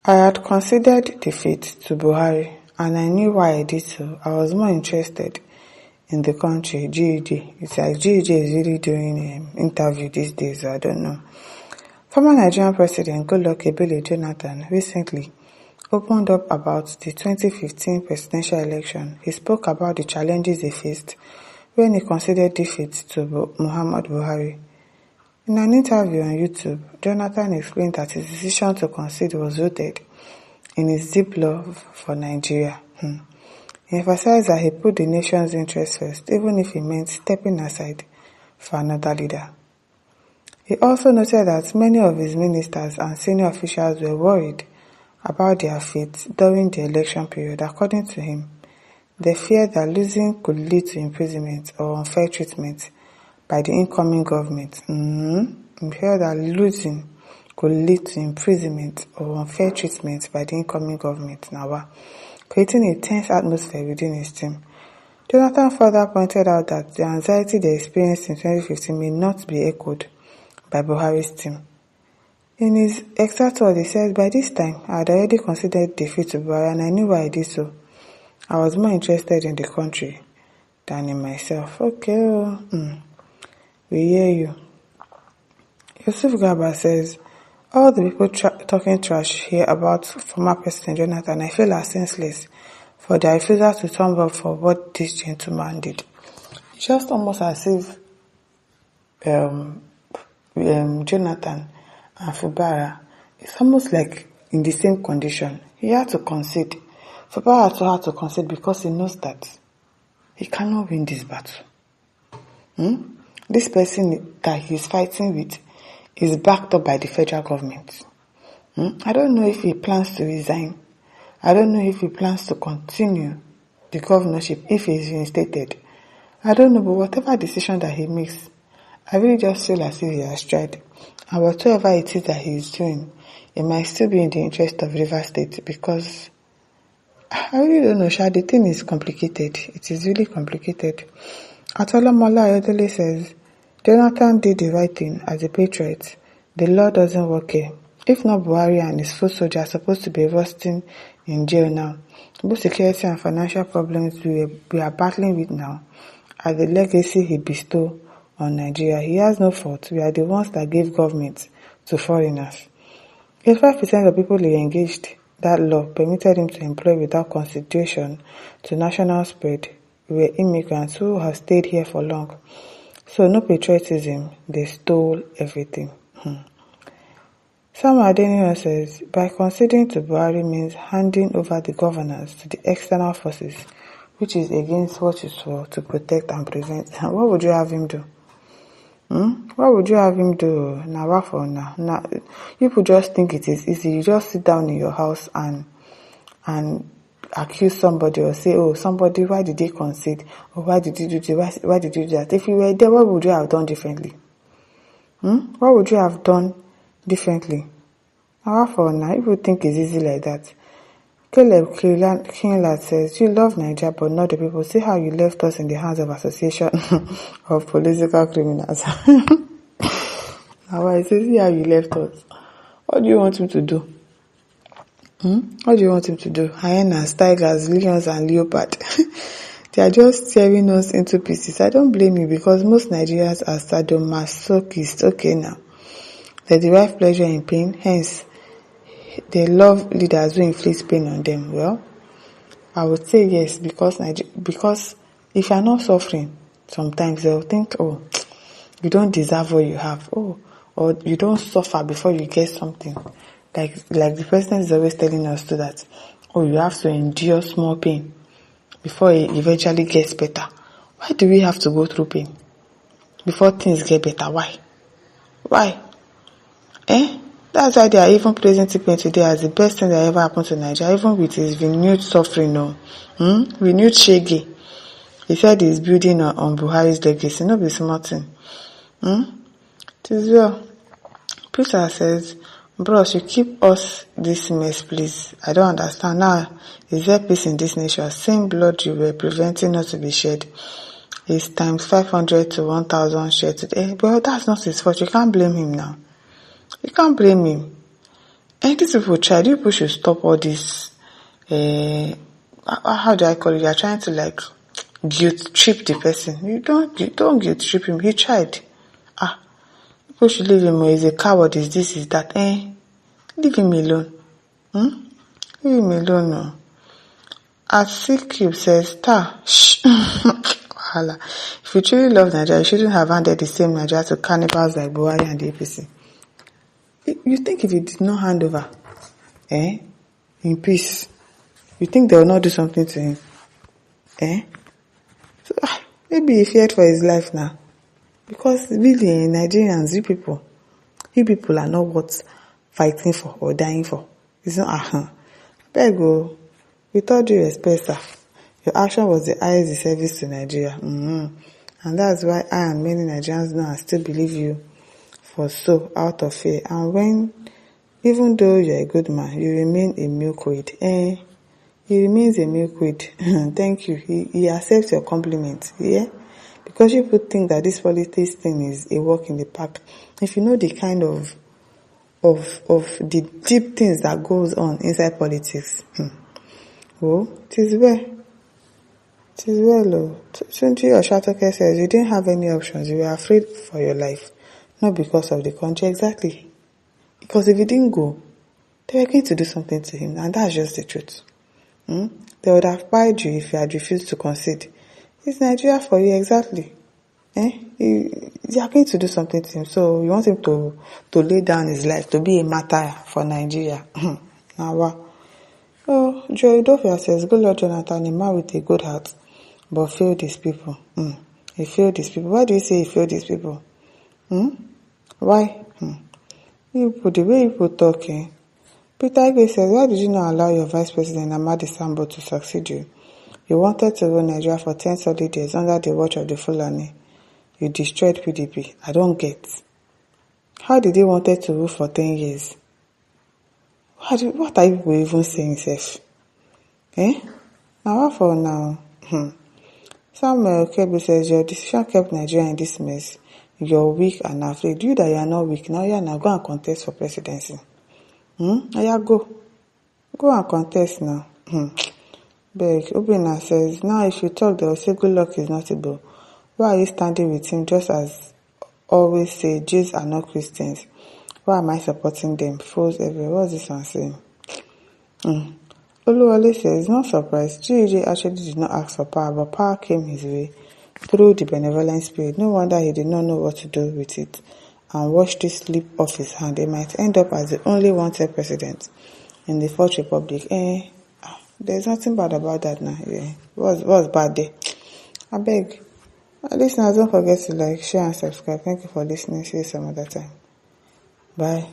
I had conceded defeat to Buhari, and I knew why I did so. I was more interested in the country. GED. It's like GED is really doing an interview these days, so I don't know. Former Nigerian President Goodluck Ebele Jonathan recently opened up about the 2015 presidential election. He spoke about the challenges he faced when he conceded defeat to Muhammad Buhari. In an interview on YouTube, Jonathan explained that his decision to concede was rooted in his deep love for Nigeria. He emphasized that he put the nation's interests first, even if it meant stepping aside for another leader. He also noted that many of his ministers and senior officials were worried about their fate during the election period. According to him, they feared that losing could lead to imprisonment or unfair treatment by the incoming government. He feared that losing could lead to imprisonment or unfair treatment by the incoming government, creating a tense atmosphere within his team. Jonathan further pointed out that the anxiety they experienced in 2015 may not be echoed by Buhari's team. In his exact words, he said, "By this time, I had already considered defeat to Buhari, and I knew why I did so. I was more interested in the country than in myself." Okay, we hear you. Yusuf Garba says, "All the people talking trash here about former President Jonathan, I feel are senseless for their refusal to thumb up for what this gentleman did." It's just almost as if Jonathan and Fubara, it's almost like in the same condition. He had to concede. Fubara also had to concede because he knows that he cannot win this battle. This person that he's fighting with is backed up by the federal government. I don't know if he plans to resign. I don't know if he plans to continue the governorship if he's reinstated. I don't know, but whatever decision that he makes, I really just feel as if he has tried. And whatever it is that he is doing, it might still be in the interest of River State, because I really don't know, the thing is complicated. It is really complicated. Atola Mola Ayodele says, "Jonathan did the right thing as a patriot. The law doesn't work here. If not, Buhari and his foot soldiers are supposed to be rusting in jail now. Both security and financial problems we are battling with now are the legacy he bestowed on Nigeria. He has no fault. We are the ones that gave government to foreigners. 85% of people he engaged that law permitted him to employ without consideration to national spread were immigrants who have stayed here for long. So no patriotism, they stole everything." Sam Adeniran says, "By conceding to Buhari means handing over the governance to the external forces, which is against what you swore to protect and prevent." What would you have him do? What would you have him do? Now, people just think it is easy. You just sit down in your house and accuse somebody or say, "Oh, somebody, why did they concede? Or why did you do this? Why did you do that?" If you were there, what would you have done differently? What would you have done differently? Now, people think it's easy like that. Caleb Kinlad says, "You love Nigeria, but not the people. See how you left us in the hands of association of political criminals." Now, I say, see how you left us. What do you want him to do? What do you want him to do? Hyenas, tigers, lions, and leopard. They are just tearing us into pieces. I don't blame you, because most Nigerians are sadomasochists. Okay, now. They derive pleasure in pain, hence they love leaders who inflict pain on them. Well, I would say yes, because if you are not suffering, sometimes they'll think, "Oh, you don't deserve what you have. Oh, or you don't suffer before you get something." Like the president is always telling us to that. "Oh, you have to endure small pain before it eventually gets better." Why do we have to go through pain before things get better? Why? That's why they are even praising Tipen today as the best thing that ever happened to Nigeria, even with his renewed suffering, renewed shaggy. He said he's building on Buhari's legacy. No be small thing. It is well. Peter says, "Bros, you keep us this mess, please. I don't understand. Now, is there peace in this nation? Same blood you were preventing us to be shed is times 500 to 1,000 shed today." Well, that's not his fault. You can't blame him now. You can't blame him. And these people tried. You people should stop all this. How do I call it? You are trying to like guilt trip the person. You don't guilt trip him. He tried. People should leave him. He's a coward. Is this? Is that? Leave him alone. Leave him alone. No. As CQ says, star. Shh. Wahala. If you truly love Nigeria, you shouldn't have handed the same Nigeria to cannibals like Buhari and the APC. You think if you did not hand over, in peace, you think they will not do something to him? So, maybe he feared for his life now. Because really, Nigerians, you people are not worth fighting for or dying for. It's not, beg you, with all due respect, sir, your action was the highest disservice to Nigeria. And that's why I and many Nigerians now still believe you for so out of fear. And even though you're a good man, you remain a milkweed. He remains a milkweed. Thank you. He accepts your compliment. Yeah? Because people think that this politics thing is a walk in the park. If you know the kind of the deep things that goes on inside politics, it is well. It is well. Tunji Oshatoke says you didn't have any options. You were afraid for your life. Not because of the country. Exactly. Because if you didn't go, they were going to do something to him. And that's just the truth. They would have buyed you if you had refused to concede. It's Nigeria for you, exactly. You are going to do something to him. So you want him to lay down his life, to be a martyr for Nigeria. Now what? Oh, Joey Dofia says, good Lord Jonathan, a man with a good heart, but failed these people. He failed these people. Why do you say he failed these people? Why? The way people talking. Peter Igwe says, why did you not allow your Vice President Amadi Sambo to succeed you? You wanted to rule Nigeria for 10 solid years under the watch of the Fulani. You destroyed PDP. I don't get. How did they wanted to rule for 10 years? What are you people even saying, Seth? Now what for now? Samuel Kebi says, your decision kept Nigeria in this mess. You're weak and afraid. You that you are not weak, now you are now go and contest for presidency. Go and contest now. Beg. Obina says, now if you talk, they will say good luck is notable. Why are you standing with him just as always say Jews are not Christians? Why am I supporting them? Fools everywhere. What's this one saying? Oluwale says, not surprised. GJ actually did not ask for power, but power came his way through the benevolent spirit. No wonder he did not know what to do with it and watched it slip off his hand. He might end up as the only wanted president in the Fourth Republic. There's nothing bad about that now. What's bad there? I beg. Listeners, don't forget to like, share and subscribe. Thank you for listening. See you some other time. Bye.